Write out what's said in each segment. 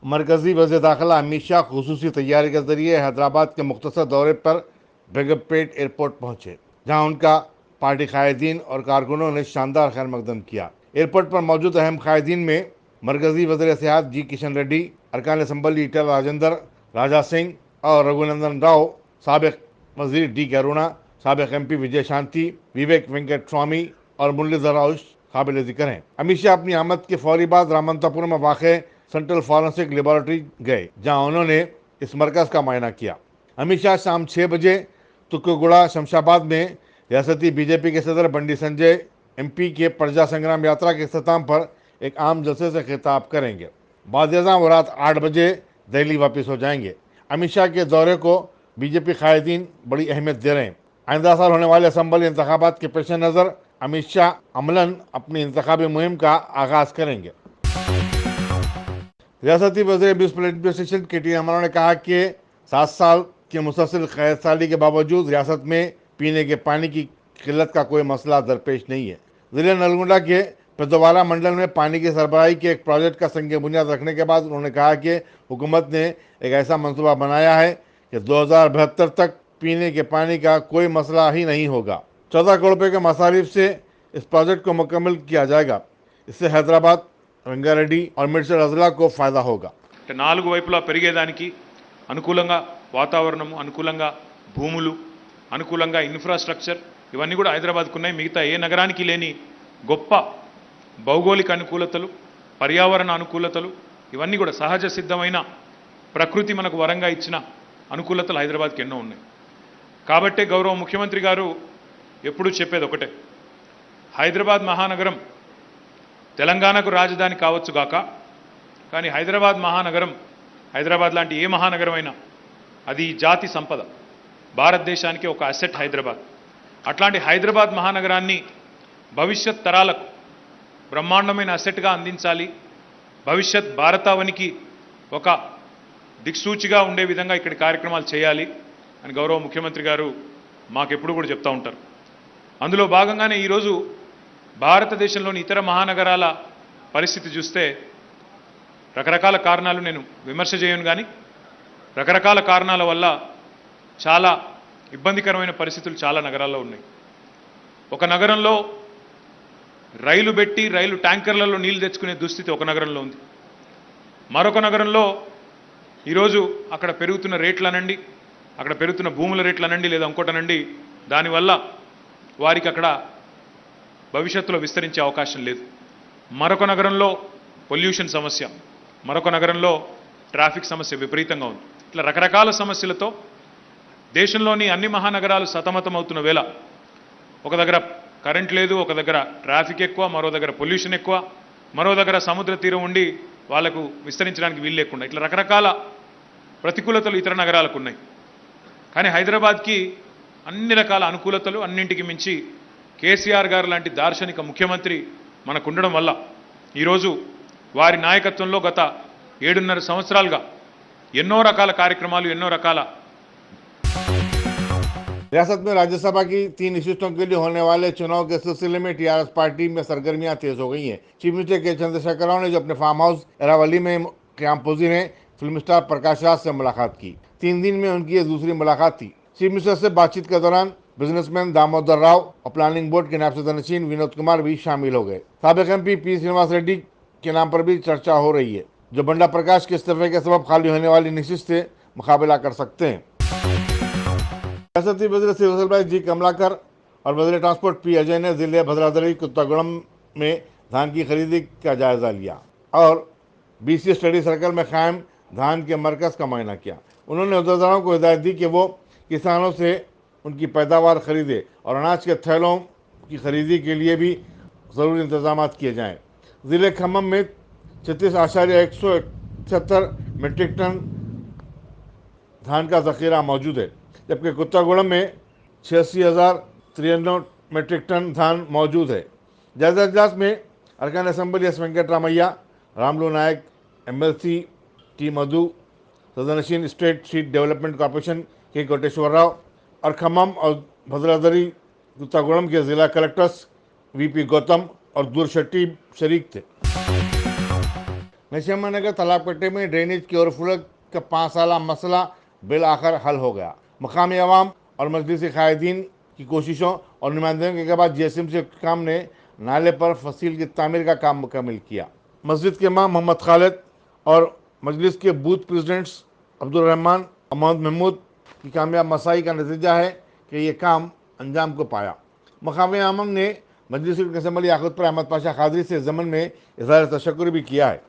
मरकजी वज़ीर दाखिला अमित शाह खुसूसी तैयारी के जरिए हैदराबाद के मुख्तसर दौरे पर बेगमपेट एयरपोर्ट पहुंचे, जहां उनका पार्टी कायदीन और कारकुनों ने शानदार खैर मकदम किया। एयरपोर्ट पर मौजूद अहम कायदीन में मरकजी वज़ीर सेहत जी किशन रेड्डी, अरकान असम्बली ईटल राजेंद्र, राजा सिंह और रघुनंदन राव, साबिक वजीर डी करुणा, साबिक MP विजय शांति, विवेक वेंकट स्वामी और मुरलीधर राव काबिल जिक्र हैं। अमित शाह अपनी आमद के फौरी बाद रामंतापुरम में वाक़ सेंट्रल फॉरेंसिक लेबोरेटरी गए, जहां उन्होंने इस मरकज का मुआयना किया। अमित शाह शाम 6 बजे तुक्कुगुड़ा शमशाबाद में रियासती बीजेपी के सदर बंडी संजय MP के प्रजा संग्राम यात्रा के अख्ताम पर एक आम जलसे से खिताब करेंगे। बाद वो रात 8 बजे दिल्ली वापस हो जाएंगे। अमित शाह के दौरे को बीजेपी कायदीन बड़ी अहमियत दे रहे हैं। आइंदा साल होने वाले असम्बली इंतखाबात के पेश नज़र अमित शाह अमलन अपनी इंतखाबी मुहिम का आगाज करेंगे। रियासती वज़ीर म्युनिसिपल एडमिनिस्ट्रेशन KT रामाराव ने कहा कि 7 साल की मुसलसल कैद साली के बावजूद रियासत में पीने के पानी की किल्लत का कोई मसला दरपेश नहीं है। जिले नलगुंडा के पेदोवाला मंडल में पानी की सरबराही के एक प्रोजेक्ट का संग बुनियाद रखने के बाद उन्होंने कहा कि हुकूमत ने एक ऐसा मंसूबा बनाया है कि 2072 तक पीने के पानी का कोई मसला ही नहीं होगा। 14 करोड़ रुपये के मसारिफ से इस प्रोजेक्ट को मुकम्मल किया जाएगा। इससे हैदराबाद, रंगारेड्डी और मिर्चल अजला को फायदा होगा। 4 వైపులా పెరిగేదానికి అనుకూలంగా వాతావరణం, అనుకూలంగా భూములు, అనుకూలంగా ఇన్ఫ్రాస్ట్రక్చర్ ఇవన్నీ కూడా హైదరాబాద్కు ఉన్నాయి. మిగతా ఏ నగరానికి లేని గొప్ప భౌగోళిక అనుకూలతలు, పర్యావరణ అనుకూలతలు ఇవన్నీ కూడా సహజ సిద్ధమైన ప్రకృతి మనకు వరంగా ఇచ్చిన అనుకూలతలు హైదరాబాద్కి ఎన్నో ఉన్నాయి. కాబట్టే గౌరవ ముఖ్యమంత్రి గారు ఎప్పుడూ చెప్పేది ఒకటే, హైదరాబాద్ మహానగరం తెలంగాణకు రాజధాని కావచ్చు గాక, కానీ హైదరాబాద్ మహానగరం, హైదరాబాద్ లాంటి ఏ మహానగరమైనా అది జాతి సంపద, భారతదేశానికి ఒక అసెట్ హైదరాబాద్. అట్లాంటి హైదరాబాద్ మహానగరాన్ని భవిష్యత్ తరాలకు బ్రహ్మాండమైన అసెట్గా అందించాలి, భవిష్యత్ భారతావనికి ఒక దిక్సూచిగా ఉండే విధంగా ఇక్కడ కార్యక్రమాలు చేయాలి అని గౌరవ ముఖ్యమంత్రి గారు మాకెప్పుడు కూడా చెప్తూ ఉంటారు. అందులో భాగంగానే ఈరోజు భారతదేశంలోని ఇతర మహానగరాల పరిస్థితి చూస్తే రకరకాల కారణాలు, నేను విమర్శ చేయను కానీ రకరకాల కారణాల వల్ల చాలా ఇబ్బందికరమైన పరిస్థితులు చాలా నగరాల్లో ఉన్నాయి. ఒక నగరంలో రైలు పెట్టి రైలు ట్యాంకర్లలో నీళ్లు తెచ్చుకునే దుస్థితి ఒక నగరంలో ఉంది. మరొక నగరంలో ఈరోజు అక్కడ పెరుగుతున్న రేట్లనండి, అక్కడ పెరుగుతున్న భూముల రేట్లనండి, లేదా ఇంకోటనండి, దానివల్ల వారికి అక్కడ భవిష్యత్తులో విస్తరించే అవకాశం లేదు. మరొక నగరంలో పొల్యూషన్ సమస్య, మరొక నగరంలో ట్రాఫిక్ సమస్య విపరీతంగా ఉంది. ఇట్లా రకరకాల సమస్యలతో దేశంలోని అన్ని మహానగరాలు సతమతమవుతున్న వేళ ఒక దగ్గర కరెంట్ లేదు, ఒక దగ్గర ట్రాఫిక్ ఎక్కువ, మరో దగ్గర పొల్యూషన్ ఎక్కువ, మరో దగ్గర సముద్ర తీరం ఉండి వాళ్లకు విస్తరించడానికి వీలు లేకుండా, ఇట్లా రకరకాల ప్రతికూలతలు ఇతర నగరాలకు ఉన్నాయి. కానీ హైదరాబాద్కి అన్ని రకాల అనుకూలతలు, అన్నింటికి మించి కేసీఆర్ గారు లాంటి దార్శనిక ముఖ్యమంత్రి మనకు ఉండడం వల్ల ఈరోజు వారి నాయకత్వంలో గత 7.5 సంవత్సరాలుగా ఎన్నో రకాల కార్యక్రమాలు, ఎన్నో రకాల रियासत में राज्यसभा की 3 सीटों के लिए होने वाले चुनाव के सिलसिले में TRS पार्टी में सरगर्मियां तेज हो गई हैं। चीफ मिनिस्टर के चंद्रशेखर राव ने जो अपने फार्म हाउस एरावली में क्यामपोजी में फिल्म स्टार प्रकाश राज से मुलाकात की। 3 दिन में उनकी ये दूसरी मुलाकात थी। चीफ मिनिस्टर से बातचीत के दौरान बिजनेसमैन दामोदर राव और प्लानिंग बोर्ड के नायब सदस्यनशीन विनोद कुमार भी शामिल हो गए। साबिक MP P श्रीनिवास रेड्डी के नाम पर भी चर्चा हो रही है, जो बंडा प्रकाश के इस्तीफे के सबब खाली होने वाली नशिस्त से मुकाबला कर सकते हैं। रियासती वज़ीर श्री वसलभाई जी कमलाकर और वज़ीर ट्रांसपोर्ट P अजय ने जिले भद्रादरी कुत्तागुड़म में धान की खरीदी का जायजा लिया और BC स्टडी सर्कल में कायम धान के मरकज का मुआयना किया। उन्होंने उद्योगदारों को हिदायत दी कि वो किसानों से उनकी पैदावार खरीदे और अनाज के थैलों की खरीदी के लिए भी ज़रूरी इंतजाम किए जाएँ। ज़िले खम्मम में 36,171 मीट्रिक टन धान का ज़ख़ीरा मौजूद है, जबकि कुत्तागुड़म में 86,093 मीट्रिक टन धान मौजूद है। जायजा इजलास में अरकान असम्बली S वेंकटरामैया, रामलू नायक, MLC T मधु, सदनशीन स्टेट सीट डेवलपमेंट कॉर्पोरेशन के कोटेश्वर राव और खम्मम और भद्रादरी कुत्तागुड़म के जिला कलेक्टर्स VP गौतम और दूर शेट्टी शरीक थे। नशेमा नगर तालाब कट्टे में ड्रेनेज के ओवरफ्लो का 5 साल मसला बिल आखिर हल हो गया। मकामी अवाम और मजलिस कायदीन की कोशिशों और नुमाइंदगी के बाद जीएसएमसी हुक्काम ने नाले पर फसील की तामीर का काम मुकम्मल किया। मस्जिद के इमाम मोहम्मद खालिद और मजलिस के बूथ प्रेसिडेंट्स अब्दुल रहमान और मोहम्मद महमूद की कामयाब मसाई का नतीजा है कि ये काम अंजाम को पाया। मकामी अवाम ने मजलिस असम्बली याकूत पर अहमद पाशा कादरी से जमन में इज़हार तशक्कुर भी किया है।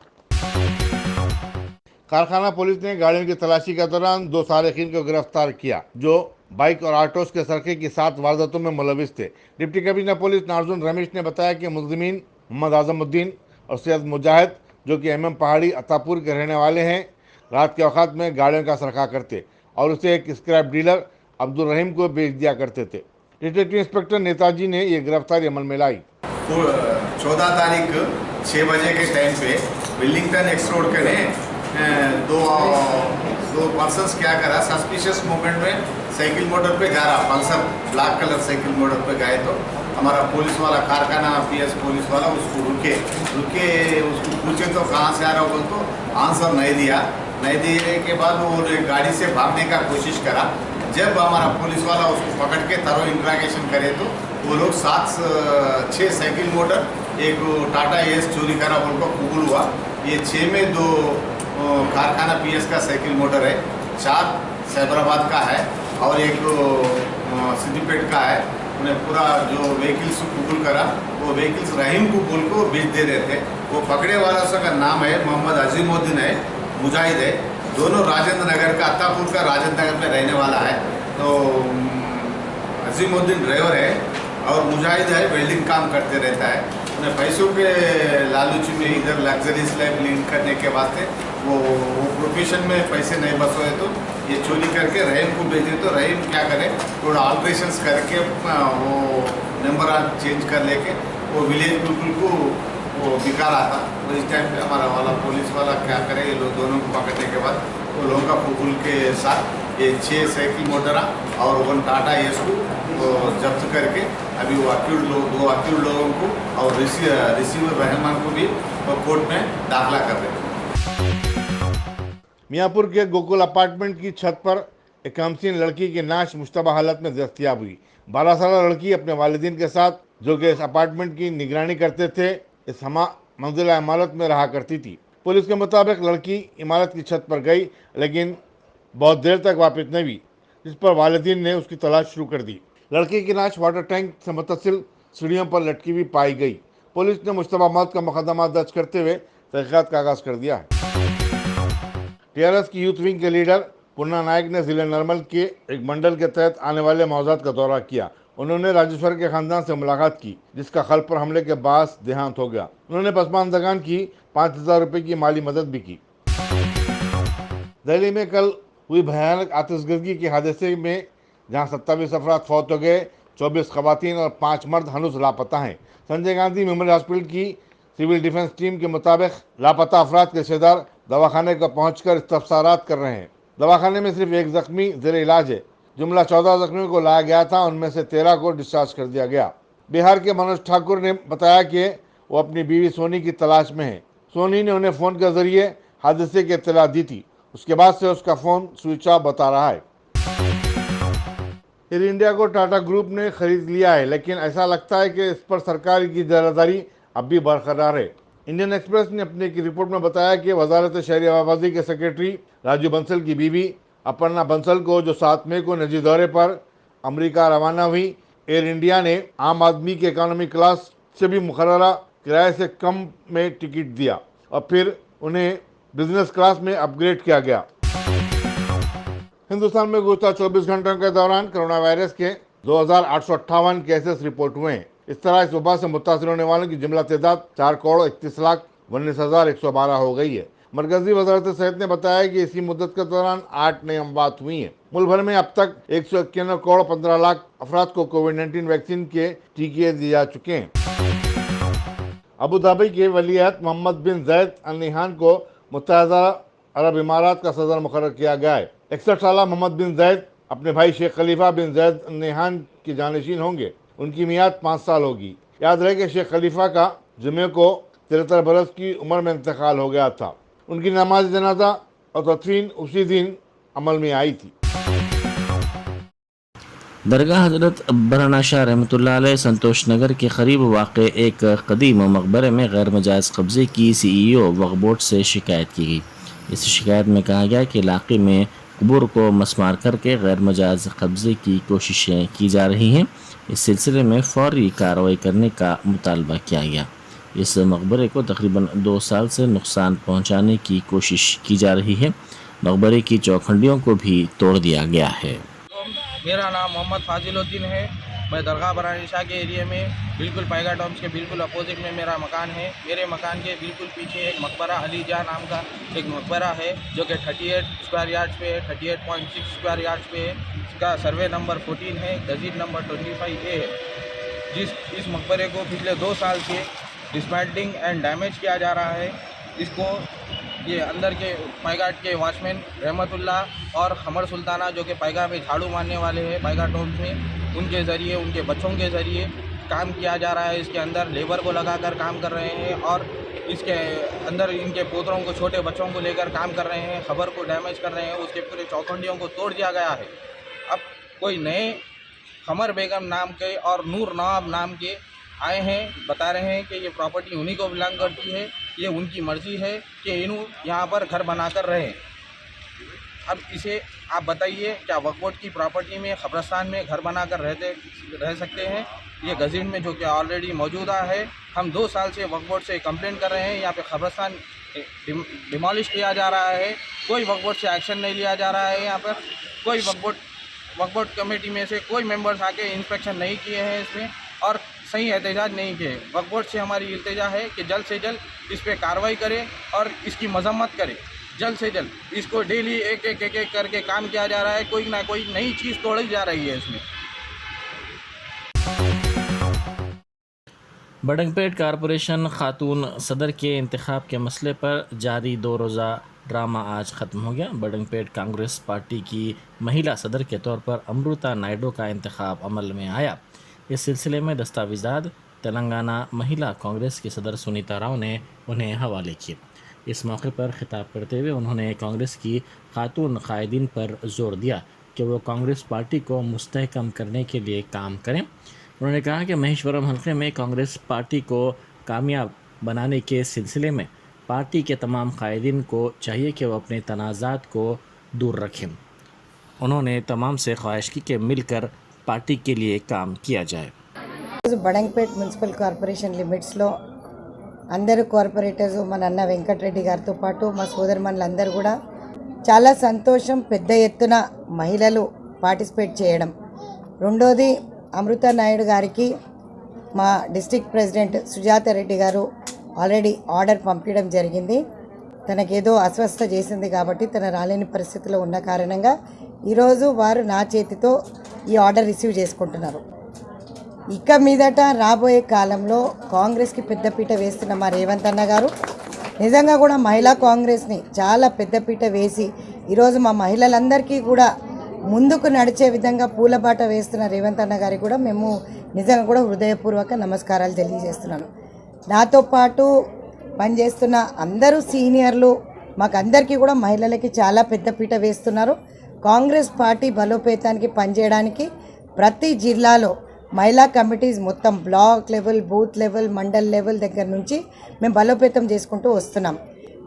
कारखाना पुलिस ने गाड़ियों की तलाशी के दौरान 2 सारिकीन को गिरफ्तार किया जो बाइक और ऑटोस के सरके की 7 वारदातों में मुलविस थे। डिप्टी कमिश्नर पुलिस नार्जुन रमेश ने बताया कि मुलजिमीन मोहम्मद आजमुद्दीन और सैयद मुजाहिद जो कि एमएम पहाड़ी अतापुर के रहने वाले हैं, रात के औकात में गाड़ियों का सरखा करते और उसे एक स्क्रैप डीलर अब्दुल रहीम को बेच दिया करते थे। डिटेक्टिव इंस्पेक्टर नेताजी ने यह गिरफ्तारी अमल में लाई। 14 तारीख 6 बजे के टाइम पे विलिंगटन एक्स रोड के दो पर्सन्स क्या करा, सस्पिशियस मूवमेंट में साइकिल मोटर पे जा रहा, Pulsar black colour cycle motor पे गए तो हमारा पुलिस वाला कारखाना पीएस पुलिस वाला उसको रुके उसको पूछे तो कहाँ से आ रहा हो बोल तो आंसर नहीं दिए के बाद वो एक गाड़ी से भागने का कोशिश करा। जब हमारा पुलिस वाला उसको पकड़ के तरो इंट्रागेशन करे तो वो लोग 6 साइकिल मोटर, एक टाटा एस चोरी करा उनको कबूल हुआ। ये 6 में 2 कारखाना पीएस का साइकिल मोटर है, 4 सैबराबाद का है और एक सिद्दीपेट का है। उन्हें पूरा जो व्हीकल्स कबूल करा वो व्हीकल्स रहीम कबूल को बेच दे रहे थे। वो पकड़े वाला उसका नाम है मोहम्मद अजीमुद्दीन है, मुजाहिद है, दोनों राजेंद्र नगर का, अत्तापुर का राजेंद्र नगर में रहने वाला है। तो अजीमुद्दीन ड्राइवर है और मुजाहिद है वेल्डिंग काम करते रहता है। उन्हें पैसों के लालच में इधर लग्जरीज लाइफ लीड करने के वास्ते वो प्रोफेशन में पैसे नहीं बसोए तो ये चोरी करके रहीम को भेजे तो रहीम क्या करे, थोड़ा ऑल्ट्रेशंस करके वो नंबर चेंज कर लेके वो विलेज पीपल को वो बिका रहा था। तो इस टाइम पे हमारा वाला पुलिस वाला क्या करे, ये लोग दोनों को पकड़ने के बाद वो लोगों का कबूल के साथ ये 6 साइकिल मोटरा और 1 टाटा एस को जब्त करके अभी वो 2 अक्यूड लोगों को और रिसीवर रहमान को भी कोर्ट में दाखिला कर रहे हैं। मियाँपुर के गोकुल अपार्टमेंट की छत पर एक कमसीन लड़की की नाश मुश्तबा हालत में दस्तयाब हुई। 12 साल लड़की अपने वालिदैन के साथ जो कि इस अपार्टमेंट की निगरानी करते थे इस मंजिला इमारत में रहा करती थी। पुलिस के मुताबिक लड़की इमारत की छत पर गई लेकिन बहुत देर तक वापस नहीं हुई, जिस पर वालिदैन ने उसकी तलाश शुरू कर दी। लड़की की नाश वाटर टैंक से मुत्तसिल सीढ़ियों पर लटकी हुई पाई गई। पुलिस ने मुश्तबा मौत का मुकदमा दर्ज करते हुए तहकीकात का आगाज कर दिया है। टीआरएस की यूथ विंग के लीडर पुन्ना नायक ने जिले नरमल के एक मंडल के तहत आने वाले मौजाद का दौरा किया। उन्होंने राजेश्वर के खानदान से मुलाकात की जिसका खल पर हमले के बाद देहांत हो गया। उन्होंने पसमानदगान की 5000 रुपये की माली मदद भी की। दिल्ली में कल हुई भयानक आतिशबाजी के हादसे में जहां 27 अफराद फौत हो गए, 24 खवातीन और 5 मर्द हनुज लापता हैं। संजय गांधी मेमोरियल हॉस्पिटल की सिविल डिफेंस टीम के मुताबिक लापता अफराद के रिश्तेदार दवाखाने को पहुंचकर इस्तफसारात कर रहे हैं। दवाखाने में सिर्फ एक जख्मी जेर इलाज है। जुमला 14 जख्मियों को लाया गया था, उनमें से 13 को डिस्चार्ज कर दिया गया। बिहार के मनोज ठाकुर ने बताया कि वो अपनी बीवी सोनी की तलाश में है। सोनी ने उन्हें फ़ोन के जरिए हादसे की इत्तला दी थी, उसके बाद से उसका फ़ोन स्विच ऑफ बता रहा है। एयर इंडिया को टाटा ग्रुप ने खरीद लिया है, लेकिन ऐसा लगता है कि इस पर सरकार की जिम्मेदारी अब भी बरकरार है। इंडियन एक्सप्रेस ने अपनी एक रिपोर्ट में बताया कि वजारत शहरी आबादी के सेक्रेटरी राजू बंसल की बीवी अपर्णा बंसल को जो 7 मई को निजी दौरे पर अमेरिका रवाना हुई, एयर इंडिया ने आम आदमी के इकोनॉमी क्लास से भी मुकर्ररा किराए से कम में टिकट दिया और फिर उन्हें बिजनेस क्लास में अपग्रेड किया गया। हिंदुस्तान में गुज़श्ता 24 घंटों के दौरान कोरोना वायरस के 2858 केसेस रिपोर्ट हुए हैं। इस तरह इस वबा से मुतासिर होने वालों की जुमला तादाद 4,31,19,112 हो गई है। मरकजी वजारत सेहत ने बताया कि इसी मुद्दत के दौरान 8 नई अमवात हुई हैं। मुल्क भर में अब तक 191,15,00,000 अफराद को कोविड-19 वैक्सीन के टीके दिए जा चुके हैं। अबू धाबी के वलीअहद मोहम्मद बिन जैद अल नह्यान को मुत्तहदा अरब इमारात का सदर मुकर्रर किया गया है। 61 साल मोहम्मद बिन जैद अपने भाई शेख खलीफा बिन जैद अल नह्यान की जानशीन होंगे। उनकी मियाद 5 साल होगी। याद रहे कि शेख खलीफा का जुमे को 73 बरस की उम्र में इंतकाल हो गया था। उनकी नमाज जनाजा और तदफीन उसी दिन अमल में आई थी। दरगाह हजरत बराना शाह रहमतुल्लाह अलैह संतोष नगर के करीब वाक़ एक कदीम मकबरे में गैर मजाज कब्ज़े की CEO वक्फ बोर्ड से शिकायत की गई। इस शिकायत में कहा गया कि इलाके में कब्र को मसमार करके गैर मजाज कब्ज़े की कोशिशें की जा रही हैं। इस सिलसिले में फौरी कार्रवाई करने का मुतालबा किया गया। इस मकबरे को तकरीबन 2 साल से नुकसान पहुंचाने की कोशिश की जा रही है। मकबरे की चौखंडियों को भी तोड़ दिया गया है। मेरा नाम मोहम्मद फाजिलुद्दीन है। मैं दरगाह बराना शाह के एरिया में बिल्कुल पैगा टॉम्स के बिल्कुल अपोजिट में मेरा मकान है। मेरे मकान के बिल्कुल पीछे एक मकबरा अली जहाँ नाम का एक मकबरा है जो कि 38 स्क्वायर यार्ड्स पे है, 38.6 स्क्वायर यार्ड्स पे है। इसका सर्वे नंबर 14 है, गजीद नंबर 25A है। इस मकबरे को पिछले 2 साल से डिसमेंटलिंग एंड डैमेज किया जा रहा है। इसको ये अंदर के पैगाट के वॉचमैन रहमतुल्लाह और खमर सुल्ताना जो कि पैगा पे झाड़ू मारने वाले हैं पैगा टोम्स में, उनके ज़रिए उनके बच्चों के ज़रिए काम किया जा रहा है। इसके अंदर लेबर को लगाकर काम कर रहे हैं और इसके अंदर इनके पोतरों को, छोटे बच्चों को लेकर काम कर रहे हैं, खबर को डैमेज कर रहे हैं। उसके पूरे चौखंडियों को तोड़ दिया गया है। अब कोई नए खमर बेगम नाम के और नूर नवाब नाम के आए हैं, बता रहे हैं कि ये प्रॉपर्टी उन्हीं को बिलोंग करती है, ये उनकी मर्ज़ी है कि इन्हों यहाँ पर घर बनाकर रहें। अब इसे आप बताइए, क्या वक्फ बोर्ड की प्रॉपर्टी में कब्रिस्तान में घर बनाकर रह सकते हैं? ये गज़ीन में जो कि ऑलरेडी मौजूदा है। हम 2 साल से वक्फ बोर्ड से कंप्लेन कर रहे हैं, यहाँ पे कब्रिस्तान डिमोलिश किया जा रहा है। कोई वक्फ बोर्ड से एक्शन नहीं लिया जा रहा है। यहाँ पर कोई वक्फ बोर्ड कमेटी में से कोई मेंबर्स आके इंस्पेक्शन नहीं किए हैं इसमें और सही एहतजाज नहीं किए। वक्फ बोर्ड से हमारी इल्तिजा है कि जल्द से जल्द इस पर कार्रवाई करे और इसकी मजम्मत करे। जल्द से जल्द इसको डेली एक एक करके काम किया जा रहा है। कोई ना कोई नई चीज़ तोड़ी जा रही है इसमें। बडंगपेट कारपोरेशन खातून सदर के इंतखाब के मसले पर जारी 2 रोज़ा ड्रामा आज ख़त्म हो गया। बडंगपेट कांग्रेस पार्टी की महिला सदर के तौर पर अमृता नायडू का इंतखाब अमल में आया। इस सिलसिले में दस्तावेज़ात तेलंगाना महिला कांग्रेस की सदर सुनीता राव ने उन्हें हवाले किए। इस मौके पर खिताब करते हुए उन्होंने कांग्रेस की खातून कायदीन पर जोर दिया कि वो कांग्रेस पार्टी को मुस्तहकम करने के लिए काम करें। उन्होंने कहा कि महेश्वरम हल्के में कांग्रेस पार्टी को कामयाब बनाने के सिलसिले में पार्टी के तमाम कायदीन को चाहिए कि वो अपने तनाज़ात को दूर रखें। उन्होंने तमाम से ख्वाहिश की कि मिलकर पार्टी के लिए काम किया जाए। బడంగపేట్ మున్సిపల్ కార్పొరేషన్ లిమిట్స్లో అందరూ కార్పొరేటర్స్ మన అన్న వెంకటరెడ్డి గారితో పాటు మా సోదరుమణులందరూ కూడా చాలా సంతోషం, పెద్ద ఎత్తున మహిళలు పార్టిసిపేట్ చేయడం. రెండోది, అమృత నాయుడు గారికి మా డిస్ట్రిక్ట్ ప్రెసిడెంట్ సుజాత రెడ్డి గారు ఆల్రెడీ ఆర్డర్ పంపించడం జరిగింది. తనకేదో అస్వస్థత చేసింది కాబట్టి తన రాలేని పరిస్థితిలో ఉన్న కారణంగా ఈరోజు వారు నా చేతితో ఈ ఆర్డర్ రిసీవ్ చేసుకుంటున్నారు. ఇక మీదట రాబోయే కాలంలో కాంగ్రెస్కి పెద్దపీట వేస్తున్న మా రేవంత్ అన్న గారు నిజంగా కూడా మహిళా కాంగ్రెస్ని చాలా పెద్దపీట వేసి ఈరోజు మా మహిళలందరికీ కూడా ముందుకు నడిచే విధంగా పూలబాట వేస్తున్న రేవంత్ అన్న గారికి కూడా మేము నిజంగా కూడా హృదయపూర్వక నమస్కారాలు తెలియజేస్తున్నాను. నాతో పాటు పనిచేస్తున్న అందరూ సీనియర్లు మాకందరికీ కూడా మహిళలకి చాలా పెద్దపీట వేస్తున్నారు. కాంగ్రెస్ పార్టీ బలోపేతానికి పనిచేయడానికి ప్రతి జిల్లాలో మహిళా కమిటీస్ మొత్తం block level, booth level, mandal level దగ్గర నుంచి మేము బలోపేతం చేసుకుంటూ వస్తున్నాం.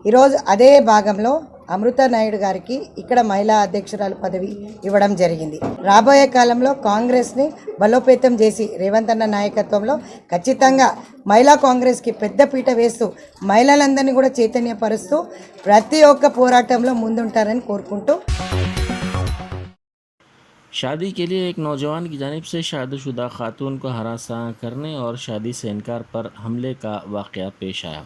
ఈరోజు అదే భాగంలో అమృత నాయుడు గారికి ఇక్కడ మహిళా అధ్యక్షురాలు పదవి ఇవ్వడం జరిగింది. రాబోయే కాలంలో కాంగ్రెస్ని బలోపేతం చేసి రేవంత్ అన్న నాయకత్వంలో ఖచ్చితంగా మహిళా కాంగ్రెస్కి పెద్దపీట వేస్తూ మహిళలందరినీ కూడా చైతన్యపరుస్తూ ప్రతి ఒక్క పోరాటంలో ముందుంటారని కోరుకుంటూ शादी के लिए एक नौजवान की जानिब से शादीशुदा खातून को हरासा करने और शादी से इनकार पर हमले का वाक़या पेश आया।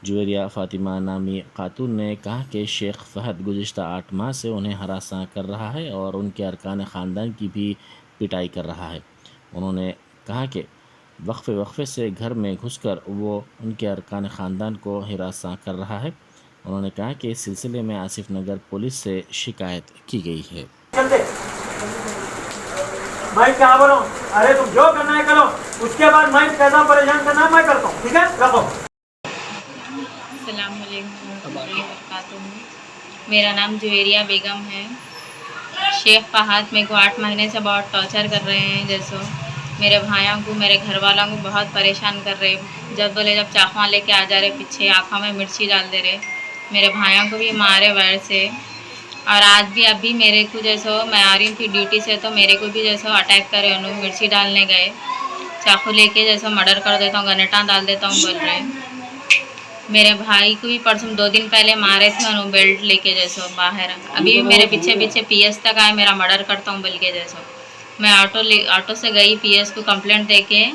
जुवेरिया फ़ातिमा नामी खातून ने कहा कि शेख फ़हद गुज़िश्ता 8 माह से उन्हें हरासा कर रहा है और उनके अरकान ख़ानदान की भी पिटाई कर रहा है। उन्होंने कहा कि वक्फे से घर में घुसकर वो उनके अरकान ख़ानदान को हरासा कर रहा है। उन्होंने कहा कि इस सिलसिले में आसिफ नगर पुलिस से शिकायत की गई है। मैं क्या बोलूं? अरे तुम जो करना है करो, उसके बाद मैं पैदा परेशान करना मैं करता हूँ, ठीक है? रखो। अस्सलाम वालेकुम रहमतुल्लाहि व बरकातुहू। मेरा नाम जुवेरिया बेगम है। शेख फहद मेरे को 8 महीने से बहुत टॉर्चर कर रहे हैं। जैसो मेरे भाइयों को, मेरे घर वालों को बहुत परेशान कर रहे। जब बोले जब चाकू लेके आ जा रहे, पीछे आँखों में मिर्ची डाल दे रहे। मेरे भाइयों को भी मारे वैर से। और आज भी अभी मेरे को जैसो मैं आ रही थी ड्यूटी से, तो मेरे को भी जैसो अटैक करे, उन्होंने मिर्ची डालने गए, चाकू लेके जैसो मर्डर कर देता हूँ, गनेटा डाल देता हूँ बोल रहे। मेरे भाई को भी परसों 2 दिन पहले मारे थे उन्होंने बेल्ट लेके जैसो बाहर। अभी भी मेरे पीछे पीछे पीएस तक आए, मेरा मर्डर करता हूँ बोल के जैसो। मैं ऑटो से गई, पीएस को कंप्लेंट दे के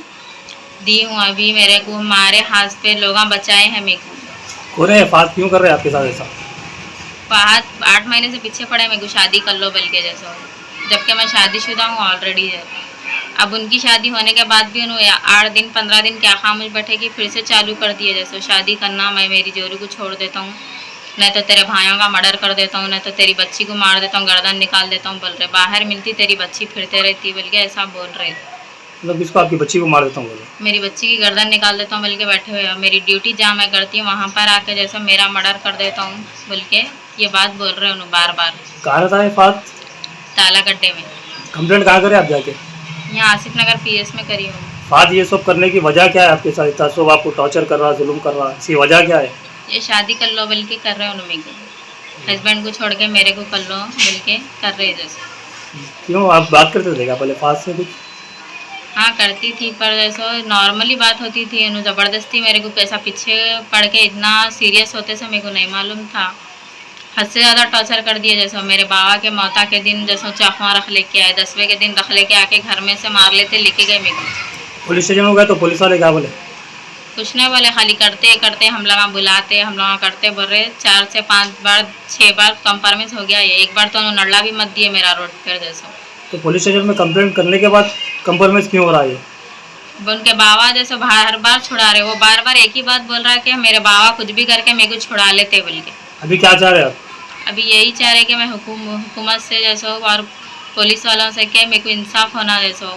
दी हूँ। अभी मेरे को मारे हाथ पे लोग बचाए हैं मेरे को। हो रहे हैं फात क्यों कर रहे हैं आपके साथ ऐसा? बात 8 महीने से पीछे पड़े मेरे को शादी कर लो बोल के जैसो, जबकि मैं शादीशुदा हूँ ऑलरेडी है। अब उनकी शादी होने के बाद भी उन्होंने 8 दिन 15 दिन क्या खामोश बैठे कि फिर से चालू कर दिए जैसो शादी करना, मैं मेरी जोरू को छोड़ देता हूँ, नहीं तो तेरे भाइयों का मर्डर कर देता हूँ, नहीं तो तेरी बच्ची को मार देता हूँ, गर्दन निकाल देता हूँ बोल रहे। बाहर मिलती तेरी बच्ची फिरते रहती बोल के ऐसा बोल रहे। मतलब किसको? आपकी बच्ची को मार देता हूँ बोले? मेरी बच्ची की गर्दन निकाल देता हूँ बोल के बैठे हुए। मेरी ड्यूटी जहाँ मैं करती हूँ वहाँ पर आके जैसे मेरा मर्डर कर देता हूँ बोल के ये बात बोल रहे उन्होंने बार बार। कहाँ रहता है फात? ताला गड्ढे में। कंप्लेंट कहाँ करें आप जाके? यहाँ आसिफ नगर पीएस में करी हूँ। फात ये सब करने की वजह क्या है आपके साथ? इतना सब आपको टॉर्चर कर रहा, जुल्म कर रहा, इसकी वजह क्या है? ये शादी कर लो बोल के कर रहे हैं उन्होंने मेरे को, हस्बैंड को छोड़ के मेरे को कर लो बोल के कर रहे जैसे। क्यों आप बात करते थे क्या पहले फात से कुछ? हाँ करती थी, पर जैसे नॉर्मली बात होती थी। उन्होंने ज़बरदस्ती मेरे को पैसा पीछे पड़ के इतना सीरियस होते से मेरे को नहीं मालूम था। हद से ज़्यादा टॉर्चर कर दिए। जैसे मेरे बाबा के मौता के दिन जैसे चाकुआ रख लेके आए, 10वें के दिन रख लेके आके घर में से मार लेते लेके गए मेरे को। पुलिस स्टेशन हो गया तो पुलिस वाले क्या बोले? कुछ नहीं बोले, खाली करते करते हम लोग बुलाते, हम लोग करते बोल रहे। 4 से 5 बार 6 बार कंप्रोमाइज़ हो गया। ये एक बार तो उन्होंने नल्ला भी मत दिए मेरा रोड पर जैसे। तो पुलिस स्टेशन में कंप्लेंट करने के बाद कंप्रोमाइज़ क्यों हो रहा है ये? उनके बाबा जैसे हर बार छुड़ा रहे, वो बार बार एक ही बात बोल रहा है कि मेरे बाबा कुछ भी करके मेरे को छुड़ा लेते बोल के। अभी क्या चाह रहे हैं आप? अभी यही चाह रहे कि मैं हुकूमत से जैसो और पुलिस वालों से कि मेरे को इंसाफ होना जैसो।